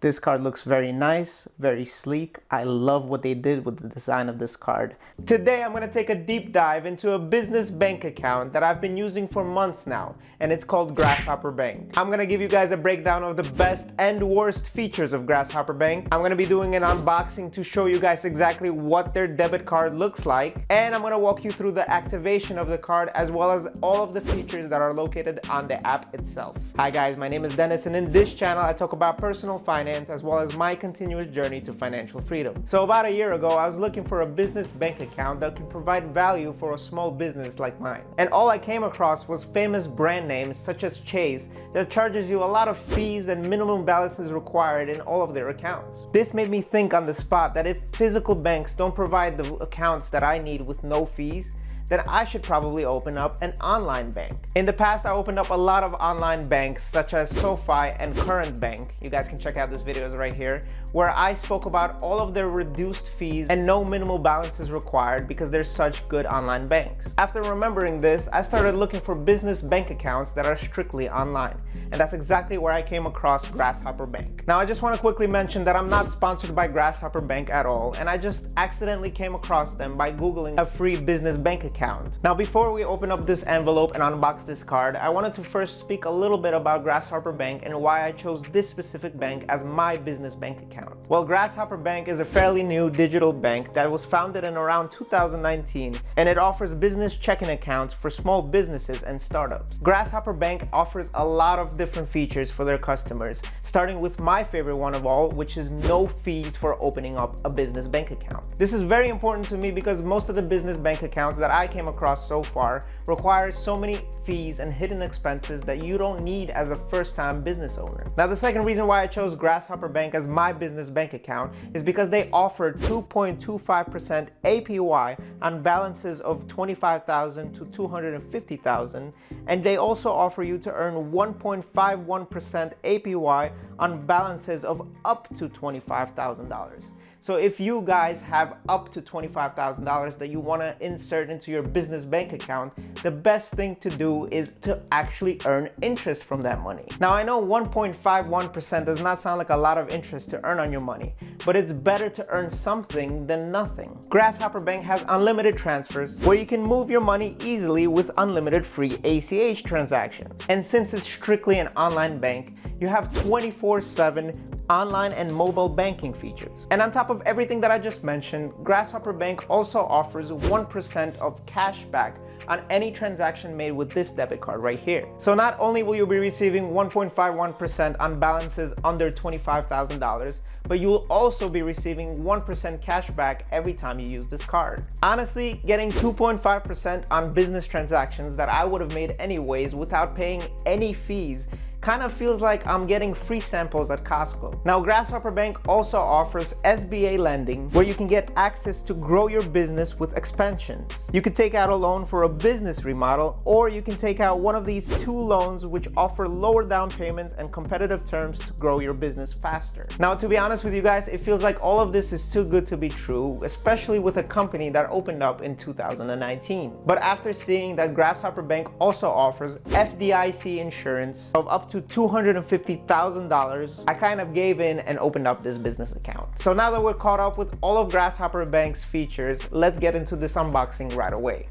This card looks very nice, very sleek. I love what they did with the design of this card. Today I'm gonna take a deep dive into a business bank account that I've been using for months now, and it's called Grasshopper Bank. I'm gonna give you guys a breakdown of the best and worst features of Grasshopper Bank. I'm gonna be doing an unboxing to show you guys exactly what their debit card looks like, and I'm gonna walk you through the activation of the card as well as all of the features that are located on the app itself. Hi guys, my name is Dennis, and in this channel I talk about personal finance as well as my continuous journey to financial freedom. So about a year ago, I was looking for a business bank account that could provide value for a small business like mine. And all I came across was famous brand names such as Chase that charges you a lot of fees and minimum balances required in all of their accounts. This made me think on the spot that if physical banks don't provide the accounts that I need with no fees, then I should probably open up an online bank. In the past, I opened up a lot of online banks such as SoFi and Current Bank. You guys can check out this videos right here, where I spoke about all of their reduced fees and no minimal balances required because they're such good online banks. After remembering this, I started looking for business bank accounts that are strictly online. And that's exactly where I came across Grasshopper Bank. Now, I just want to quickly mention that I'm not sponsored by Grasshopper Bank at all, and I just accidentally came across them by Googling a free business bank account. Now, before we open up this envelope and unbox this card, I wanted to first speak a little bit about Grasshopper Bank and why I chose this specific bank as my business bank account. Well, Grasshopper Bank is a fairly new digital bank that was founded in around 2019, and it offers business checking accounts for small businesses and startups. Grasshopper Bank offers a lot of different features for their customers, starting with my favorite one of all, which is no fees for opening up a business bank account. This is very important to me because most of the business bank accounts that I came across so far require so many fees and hidden expenses that you don't need as a first-time business owner. Now, the second reason why I chose Grasshopper Bank as my business bank account is because they offer 2.25% APY on balances of $25,000 to $250,000, and they also offer you to earn 1.51% APY on balances of up to $25,000. So if you guys have up to $25,000 that you want to insert into your business bank account, the best thing to do is to actually earn interest from that money. Now, I know 1.51% does not sound like a lot of interest to earn on your money, but it's better to earn something than nothing. Grasshopper Bank has unlimited transfers where you can move your money easily with unlimited free ACH transactions. And since it's strictly an online bank, you have 24/7 online and mobile banking features. And on top of everything that I just mentioned, Grasshopper Bank also offers 1% of cash back on any transaction made with this debit card right here. So not only will you be receiving 1.51% on balances under $25,000, but you'll also be receiving 1% cash back every time you use this card. Honestly, getting 2.5% on business transactions that I would have made anyways without paying any fees kind of feels like I'm getting free samples at Costco. Now, Grasshopper Bank also offers SBA lending, where you can get access to grow your business with expansions. You could take out a loan for a business remodel, or you can take out one of these two loans which offer lower down payments and competitive terms to grow your business faster. Now, to be honest with you guys, it feels like all of this is too good to be true, especially with a company that opened up in 2019. But after seeing that Grasshopper Bank also offers FDIC insurance of up to $250,000, I kind of gave in and opened up this business account. So now that we're caught up with all of Grasshopper Bank's features, let's get into this unboxing right away.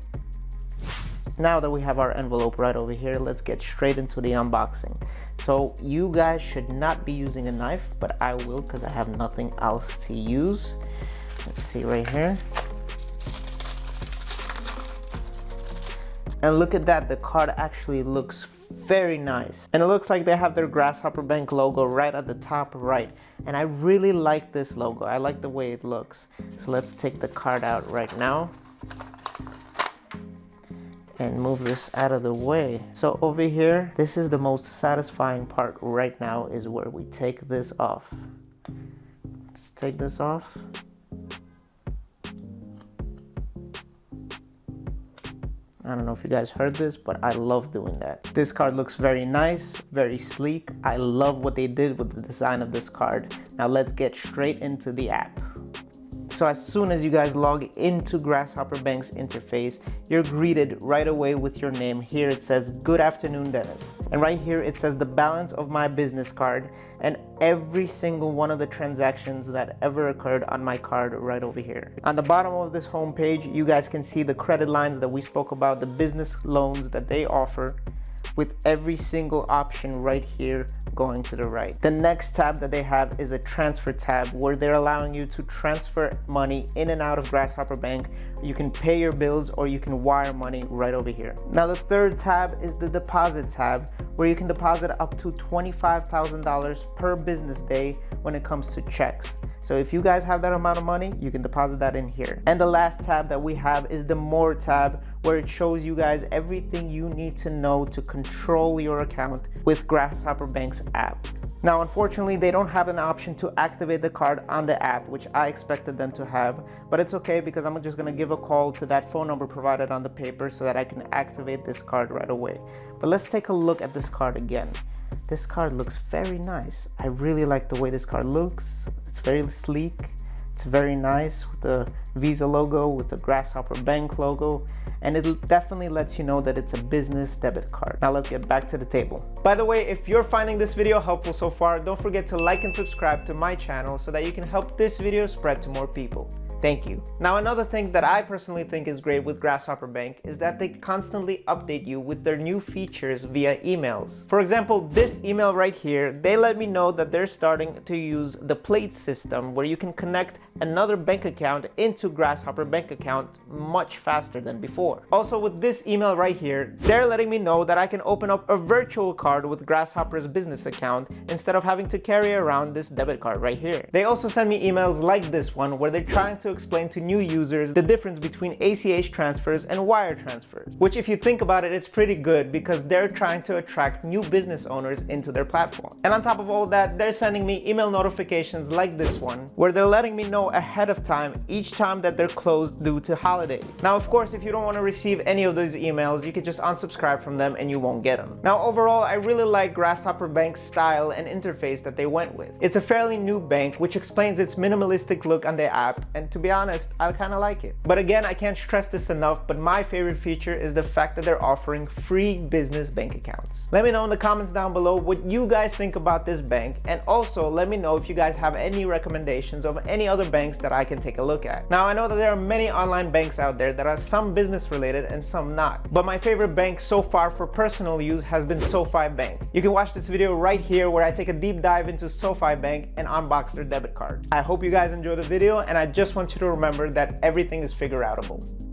Now that we have our envelope right over here, let's get straight into the unboxing. So you guys should not be using a knife, but I will because I have nothing else to use. Let's see right here. And look at that, the card actually looks very nice, and it looks like they have their Grasshopper Bank logo right at the top right, and I really like this logo. I like the way it looks. So let's take the card out right now and move this out of the way. So over here, this is the most satisfying part right now, is where we take this off. Let's take this off. I don't know if you guys heard this, but I love doing that. This card looks very nice, very sleek. I love what they did with the design of this card. Now let's get straight into the app. So as soon as you guys log into Grasshopper Bank's interface, you're greeted right away with your name. Here it says, "Good afternoon, Dennis." And right here it says the balance of my business card and every single one of the transactions that ever occurred on my card right over here. On the bottom of this home page, you guys can see the credit lines that we spoke about, the business loans that they offer, with every single option right here going to the right. The next tab that they have is a transfer tab where they're allowing you to transfer money in and out of Grasshopper Bank. You can pay your bills or you can wire money right over here. Now the third tab is the deposit tab where you can deposit up to $25,000 per business day when it comes to checks. So if you guys have that amount of money, you can deposit that in here. And the last tab that we have is the More tab, where it shows you guys everything you need to know to control your account with Grasshopper Bank's app. Now, unfortunately, they don't have an option to activate the card on the app, which I expected them to have, but it's okay because I'm just gonna give a call to that phone number provided on the paper so that I can activate this card right away. But let's take a look at this card again. This card looks very nice. I really like the way this card looks. It's very sleek. It's very nice with the Visa logo, with the Grasshopper Bank logo, and it definitely lets you know that it's a business debit card. Now let's get back to the table. By the way, if you're finding this video helpful so far, don't forget to like and subscribe to my channel so that you can help this video spread to more people. Thank you. Now, another thing that I personally think is great with Grasshopper Bank is that they constantly update you with their new features via emails. For example, this email right here, they let me know that they're starting to use the plate system where you can connect another bank account into Grasshopper Bank account much faster than before. Also, with this email right here, they're letting me know that I can open up a virtual card with Grasshopper's business account instead of having to carry around this debit card right here. They also send me emails like this one where they're trying to explain to new users the difference between ACH transfers and wire transfers, which if you think about it, it's pretty good because they're trying to attract new business owners into their platform. And on top of all that, they're sending me email notifications like this one where they're letting me know ahead of time each time that they're closed due to holidays. Now, of course, if you don't want to receive any of those emails, you can just unsubscribe from them and you won't get them. Now, overall, I really like Grasshopper Bank's style and interface that they went with. It's a fairly new bank, which explains its minimalistic look on the app, and to be honest, I kind of like it. But again, I can't stress this enough, but my favorite feature is the fact that they're offering free business bank accounts. Let me know in the comments down below what you guys think about this bank, and also let me know if you guys have any recommendations of any other banks that I can take a look at. Now, I know that there are many online banks out there that are some business related and some not, but my favorite bank so far for personal use has been SoFi Bank. You can watch this video right here where I take a deep dive into SoFi Bank and unbox their debit card. I hope you guys enjoyed the video, and I just want you to remember that everything is figure outable.